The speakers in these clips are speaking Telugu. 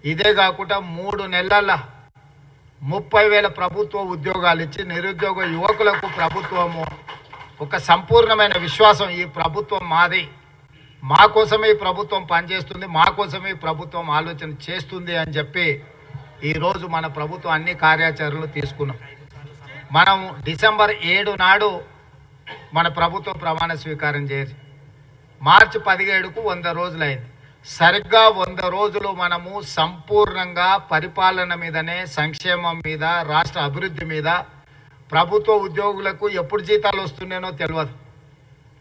ఇదే కాకుండా 3 నెలల 30,000 ప్రభుత్వ ఉద్యోగాలు ఇచ్చి నిరుద్యోగ యువకులకు ప్రభుత్వము ఒక సంపూర్ణమైన విశ్వాసం, ఈ ప్రభుత్వం మాది, మా కోసమే ఈ ప్రభుత్వం పనిచేస్తుంది, మా కోసమే ఈ ప్రభుత్వం ఆలోచన చేస్తుంది అని చెప్పి ఈరోజు మన ప్రభుత్వం అన్ని కార్యాచరణలు తీసుకున్నాం. మనం డిసెంబర్ 7 నాడు మన ప్రభుత్వం ప్రమాణ స్వీకారం చేసి మార్చి 17కు 100 రోజులైంది. సరిగ్గా 100 రోజులు మనము సంపూర్ణంగా పరిపాలన మీదనే, సంక్షేమం మీద, రాష్ట్ర అభివృద్ధి మీద, ప్రభుత్వ ఉద్యోగులకు ఎప్పుడు జీతాలు వస్తున్నాయో తెలియదు.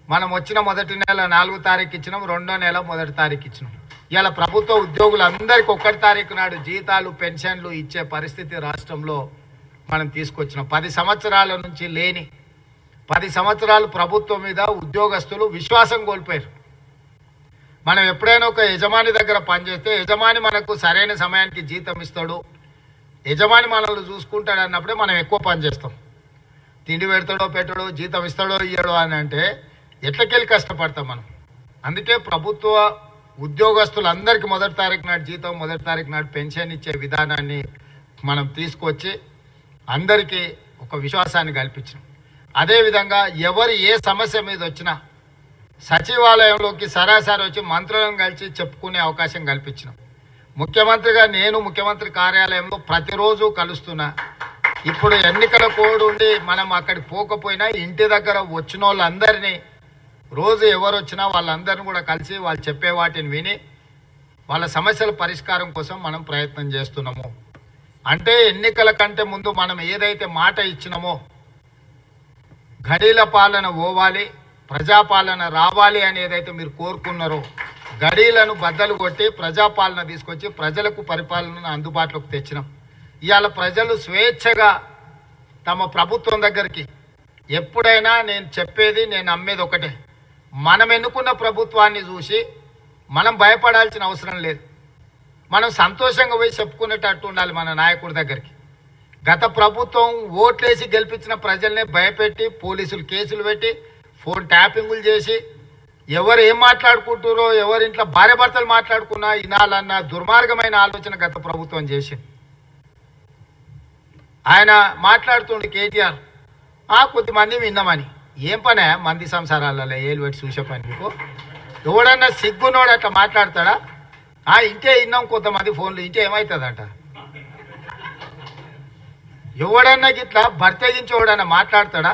మనం వచ్చిన మొదటి నెల 4వ తారీఖు ఇచ్చినాం, 2వ నెల 1వ తారీఖు ఇచ్చినాం. ఇలా ప్రభుత్వ ఉద్యోగులందరికీ 1 తారీఖు నాడు జీతాలు, పెన్షన్లు ఇచ్చే పరిస్థితి రాష్ట్రంలో మనం తీసుకొచ్చినాం. 10 సంవత్సరాల నుంచి లేని, 10 సంవత్సరాలు ప్రభుత్వం మీద ఉద్యోగస్తులు విశ్వాసం కోల్పోయారు. మనం ఎప్పుడైనా ఒక యజమాని దగ్గర పనిచేస్తే యజమాని మనకు సరైన సమయానికి జీతం ఇస్తాడు, యజమాని మనల్ని చూసుకుంటాడు అన్నప్పుడే మనం ఎక్కువ పని చేస్తాం. తిండి పెడతాడో పెట్టాడో, జీతం ఇస్తాడో ఇయ్యడో అని అంటే ఎట్లకెళ్ళి కష్టపడతాం మనం. అందుకే ప్రభుత్వ ఉద్యోగస్తులందరికీ 1వ తారీఖు నాడు జీతం, 1వ తారీఖు నాడు పెన్షన్ ఇచ్చే విధానాన్ని మనం తీసుకొచ్చి అందరికీ ఒక విశ్వాసాన్ని కల్పించాం. అదేవిధంగా ఎవరు ఏ సమస్య మీద వచ్చినా సచివాలయంలోకి సరాసరి వచ్చి మంత్రులను కలిసి చెప్పుకునే అవకాశం కల్పించినాం. ముఖ్యమంత్రిగా నేను ముఖ్యమంత్రి కార్యాలయంలో ప్రతిరోజు కలుస్తున్నా. ఇప్పుడు ఎన్నికల కోడ్ ఉండి మనం అక్కడికి పోకపోయినా ఇంటి దగ్గర వచ్చిన వాళ్ళందరినీ రోజు ఎవరు వచ్చినా వాళ్ళందరినీ కూడా కలిసి వాళ్ళు చెప్పే వాటిని విని వాళ్ళ సమస్యల పరిష్కారం కోసం మనం ప్రయత్నం చేస్తున్నాము. అంటే ఎన్నికల కంటే ముందు మనం ఏదైతే మాట ఇచ్చినామో, గడీల పాలన పోవాలి, ప్రజాపాలన రావాలి అని ఏదైతే మీరు కోరుకున్నారో, గడీలను బద్దలు కొట్టి ప్రజాపాలన తీసుకొచ్చి ప్రజలకు పరిపాలనను అందుబాటులోకి తెచ్చినాం. ఇవాళ ప్రజలు స్వేచ్ఛగా తమ ప్రభుత్వం దగ్గరికి ఎప్పుడైనా, నేను చెప్పేది, నేను నమ్మేది ఒకటే, మనం ఎన్నుకున్న ప్రభుత్వాన్ని చూసి మనం భయపడాల్సిన అవసరం లేదు. మనం సంతోషంగా పోయి చెప్పుకునేటట్టు ఉండాలి మన నాయకుడి దగ్గరికి. గత ప్రభుత్వం ఓట్లేసి గెలిపించిన ప్రజల్నే భయపెట్టి, పోలీసులు కేసులు పెట్టి, ఫోన్ ట్యాపింగులు చేసి, ఎవరు ఏం మాట్లాడుకుంటారో, ఎవరింట్లో భార్య భర్తలు మాట్లాడుకున్నా వినాలన్న దుర్మార్గమైన ఆలోచన గత ప్రభుత్వం చేసింది. ఆయన మాట్లాడుతుండే కేటీఆర్, కొద్దిమంది విన్నామని. ఏం పనే మంది సంసారాలలో ఏలు పెట్టి చూసే పని మీకు? ఎవడన్నా సిగ్గునోడు అట్లా మాట్లాడతాడా? ఇంటే విన్నాం కొంతమంది ఫోన్లు, ఇంటే ఏమవుతుందంట? ఎవడన్నా గిట్లా భర్తగించి ఎవడన్నా మాట్లాడతాడా?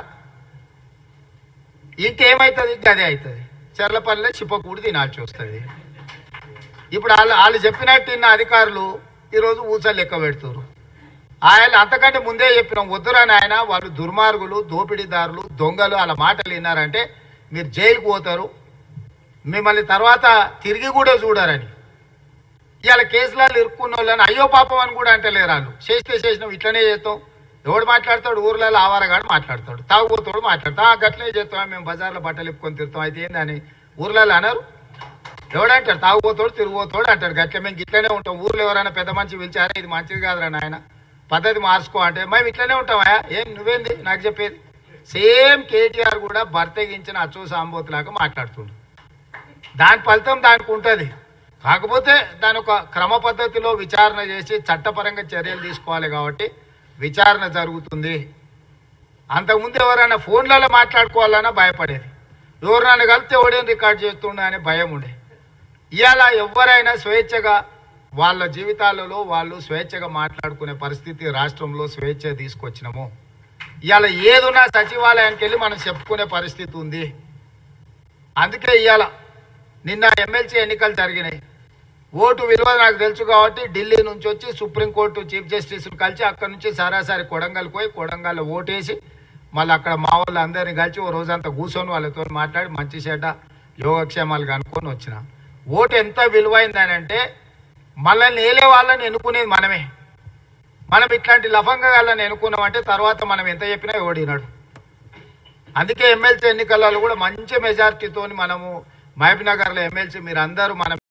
ఇంటే ఏమవుతుంది? అదే అవుతుంది. చెర్లపల్లిలో చిప్పకూడి తినాల్సి వస్తుంది. ఇప్పుడు వాళ్ళు చెప్పినట్టు ఇన్న అధికారులు ఈరోజు ఊసలు లెక్క పెడుతున్నారు. ఆయన అంతకంటే ముందే చెప్పినాం, వద్దురని ఆయన, వాళ్ళు దుర్మార్గులు, దోపిడీదారులు, దొంగలు, వాళ్ళ మాటలు విన్నారంటే మీరు జైలుకు పోతారు, మిమ్మల్ని తర్వాత తిరిగి కూడా చూడారని. ఇవాళ కేసులలో ఇరుక్కున్న వాళ్ళని అయ్యో పాపం అని కూడా అంటలేరు వాళ్ళు. చేసినాం, ఇట్లనే చేస్తాం. ఎవడు మాట్లాడతాడు? ఊర్లలో ఆవారగాడు మాట్లాడతాడు, తాగుబోతాడు మాట్లాడతాం, గట్లనే చేస్తాం, మేము బజార్లో బట్టలు ఇప్పుకొని తిరుగుతాం. అయితే ఏందని ఊర్లలో అన్నారు? ఎవడంటాడు? తాగుబోతాడు, తిరిగిపోతాడు అంటాడు. గట్ల మేము ఇట్లనే ఉంటాం. ఊర్లో ఎవరైనా పెద్ద మనిషి పిలిచారా, ఇది మంచిది కాదురా నాయన, పద్ధతి మార్చుకో అంటే మేము ఇట్లనే ఉంటామా? ఏం నువ్వేంది నాకు చెప్పేది? సేమ్ కేటీఆర్ కూడా భర్తగించిన అచ్చో సాంబోతులాగా మాట్లాడుతుండు. దాని ఫలితం దానికి ఉంటుంది. కాకపోతే దాని ఒక క్రమ పద్ధతిలో విచారణ చేసి చట్టపరంగా చర్యలు తీసుకోవాలి కాబట్టి విచారణ జరుగుతుంది. అంతకుముందు ఎవరైనా ఫోన్లలో మాట్లాడుకోవాలన్నా భయపడేది, ఎవరైనా కలిస్తే ఎవడేం రికార్డ్ చేస్తుండే అనే భయం ఉండే. ఇవాళ ఎవరైనా స్వేచ్ఛగా వాళ్ళ జీవితాలలో వాళ్ళు స్వేచ్ఛగా మాట్లాడుకునే పరిస్థితి రాష్ట్రంలో స్వేచ్ఛ తీసుకొచ్చినాము. ఇవాళ ఏదున్నా సచివాలయానికి వెళ్ళి మనం చెప్పుకునే పరిస్థితి ఉంది. అందుకే ఇవాళ నిన్న ఎమ్మెల్సీ ఎన్నికలు జరిగినాయి. ఓటు విలువ నాకు తెలుసు కాబట్టి ఢిల్లీ నుంచి వచ్చి సుప్రీంకోర్టు చీఫ్ జస్టిస్ను కలిసి అక్కడ నుంచి సరాసరి కొడంగల్ పోయి కొడంగల్లో ఓటేసి మళ్ళీ అక్కడ మా వాళ్ళు అందరినీ కలిసి ఓ రోజంతా కూర్చొని వాళ్ళతో మాట్లాడి మంచి చెడ్డ యోగక్షేమాలు కనుక్కొని వచ్చిన. ఓటు ఎంత విలువైందని అంటే మనల్ని ఏలే వాళ్ళని ఎన్నుకునేది మనమే. మనం ఇట్లాంటి లఫంగా వాళ్ళని ఎన్నుకున్నామంటే తర్వాత మనం ఎంత చెప్పినా ఓడినాడు. అందుకే ఎమ్మెల్సీ ఎన్నికలలో కూడా మంచి మెజార్టీతో మనము మహబూబ్నగర్లో ఎమ్మెల్సీ మీరు అందరూ మన